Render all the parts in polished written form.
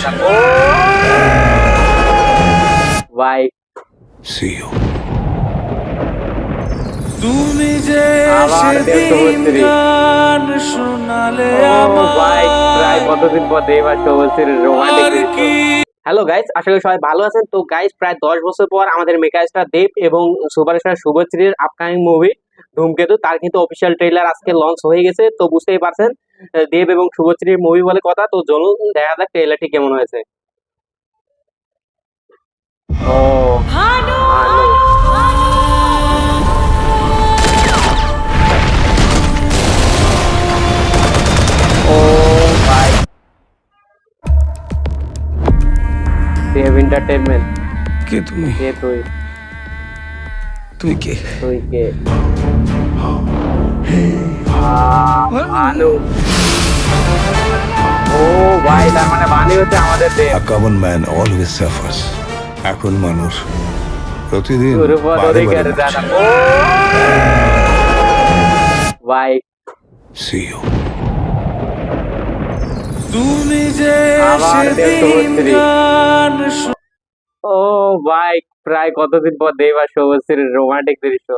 জানা ও ভাই See you. তুমি যে আবার সেদিন দেবশ্রী গান শোনালে ও ভাই প্রায় কতদিন পর দেব আর শুভশ্রীর রোমান্টিক আর কি হ্যালো গাইস, আশা করি সবাই ভালো আছেন। তো গাইস, প্রায় 10 বছর পর আমাদের মেগাস্টার দেব এবং সুপারস্টার শুভশ্রীর আপকামিং মুভি ধূমকেতু তার কিন্তু অফিসিয়াল ট্রেলার আজকে লঞ্চ হয়ে গেছে। তো বুঝতেই পারছেন দেব এবং শুভশ্রীর মুভি বলে কথা। তো চলুন দেখা যাক ট্রেলারটি কেমন হয়েছে। ও ভানু ও ভাই দেব এন্টারটেইনমেন্ট কে তুমি? কে তুই তুমি কে? তুই কে ভানু ও ভাই তার মানে ভানু হচ্ছে আমাদের দেব। A common man always suffers. এখন মানুষ প্রতিদিন দুর্বল বারে বারে অধিকার জানা মরছে। ও ভাই See you. তুমি যে আবার সেদিন দেবশ্রী গান ও ভাই প্রায় কতদিন পর দেব আর শুভশ্রীর রোমান্টিক দৃশ্য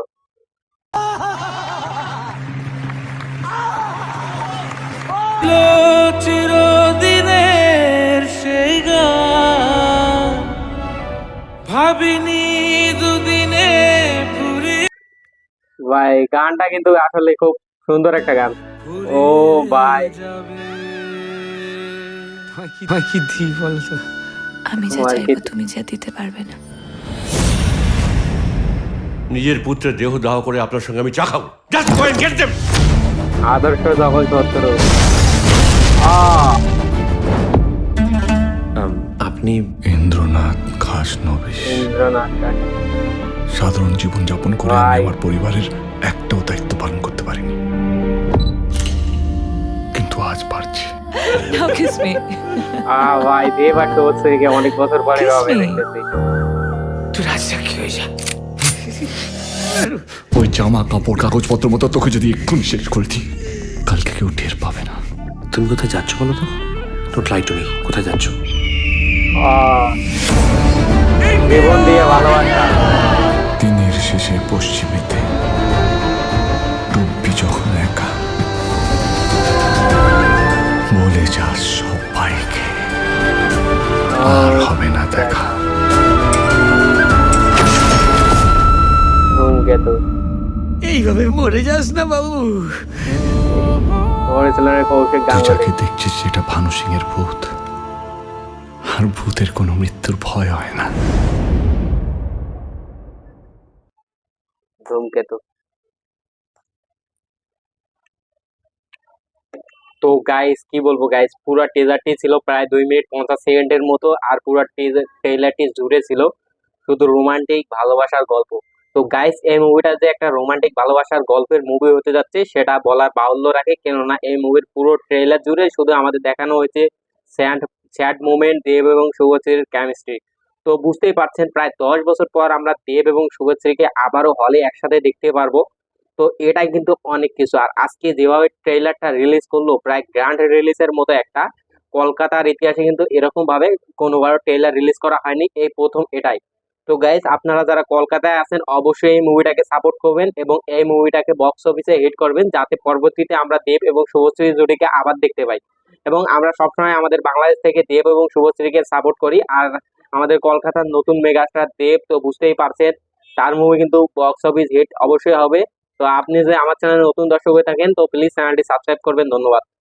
শোনালো চিরদিনের সেই গান ভাবিনি দুদিনে পুরি ভাই গানটা কিন্তু আসলে খুব সুন্দর একটা গান। ও ভাই যাবে কি দিই বলতো? আমি যা তোমার চাইবো কি- তুমি যা দিতে পারবে না। নিজের পুত্রের দেহ দাহ করে আপনার সঙ্গে আমি চা খাবো। Just go and get them! আদর্শ যখন সত্য আপনি ইন্দ্রনাথ ঘাস নবিশ ইন্দ্রনাথ সাধারণ জীবন যাপন করে ভাই। আমি আমার পরিবারের একটাও দায়িত্ব পালন করতে পারিনি, কিন্তু আজ পারছি। Now kiss me. ভাই দেব আর শুভশ্রীকে অনেক বছর পরে Kiss ভাবে me. দেখতেছি। তুই রাজসাক্ষী হয়ে যা। ওই জামা কাপড় কাগজপত্র মতো তোকে যদি এক্ষুনি শেষ করে দিই, কালকে কেউ টের পাবে না। তুমি কোথায় যাচ্ছ বলো তো? Don't lie to me. কোথায় যাচ্ছ? আহ, জীবন দিয়ে ভালোবাসা দিনের শেষে পশ্চিমেতে ডুববি যখন একা, বলে যাস সবাইকে আর হবে না দেখা। ধূমকেতু এইভাবে মরে যাস না বাবু। অরিজিনাল কৌশিক তুই গাঙ্গুলি যাকে দেখছিস সেটা ভানু সিং এর ভূত, আর ভূতের কোনো মৃত্যুর ভয় হয় না। ধূমকেতু। তো গাইস কি বলবো গাইস, পুরো টেজারটি ছিল প্রায় 2 মিনিট 50 সেকেন্ডের মতো। আর পুরো ট্রেলারটি জুড়ে ছিল শুধু রোমান্টিক ভালোবাসার গল্প। তো গাইস এই মুভিটা যে একটা রোমান্টিক ভালোবাসার গল্পের মুভি হতে যাচ্ছে সেটা বলার বাহুল্য রাখে, কেননা এই মুভির পুরো ট্রেলার জুড়ে শুধু আমাদের দেখানো হয়েছে স্যাড স্যাড মোমেন্ট, দেব এবং শুভশ্রীর কেমিস্ট্রি। তো বুঝতেই পারছেন প্রায় 10 বছর পর আমরা দেব এবং শুভশ্রীকে আবারও হলে একসাথে দেখতে পারবো। তো এটাই কিন্তু অনেক কিছু। আর আজকে যেভাবে ট্রেইলারটা রিলিজ করলো প্রায় গ্র্যান্ড রিলিজের মতো একটা, কলকাতার ইতিহাসে কিন্তু এরকম ভাবে কোনোবারও ট্রেইলার রিলিজ করা হয়নি, এই প্রথম এটাই। তো গাইজ আপনারা যারা কলকাতায় আছেন অবশ্যই এই মুভিটাকে সাপোর্ট করবেন এবং এই মুভিটাকে বক্স অফিসে হিট করবেন, যাতে পরবর্তীতে আমরা দেব এবং শুভশ্রী জুটিকে আবার দেখতে পাই। এবং আমরা সবসময় আমাদের বাংলাদেশ থেকে দেব এবং শুভশ্রীকে সাপোর্ট করি। আর আমাদের কলকাতার নতুন মেগাস্টার দেব, তো বুঝতেই পারছেন তার মুভি কিন্তু বক্স অফিস হিট অবশ্যই হবে। তো আপনি যদি আমার চ্যানেলে নতুন দর্শক হয়ে থাকেন তো প্লিজ চ্যানেলটি সাবস্ক্রাইব করবেন। ধন্যবাদ।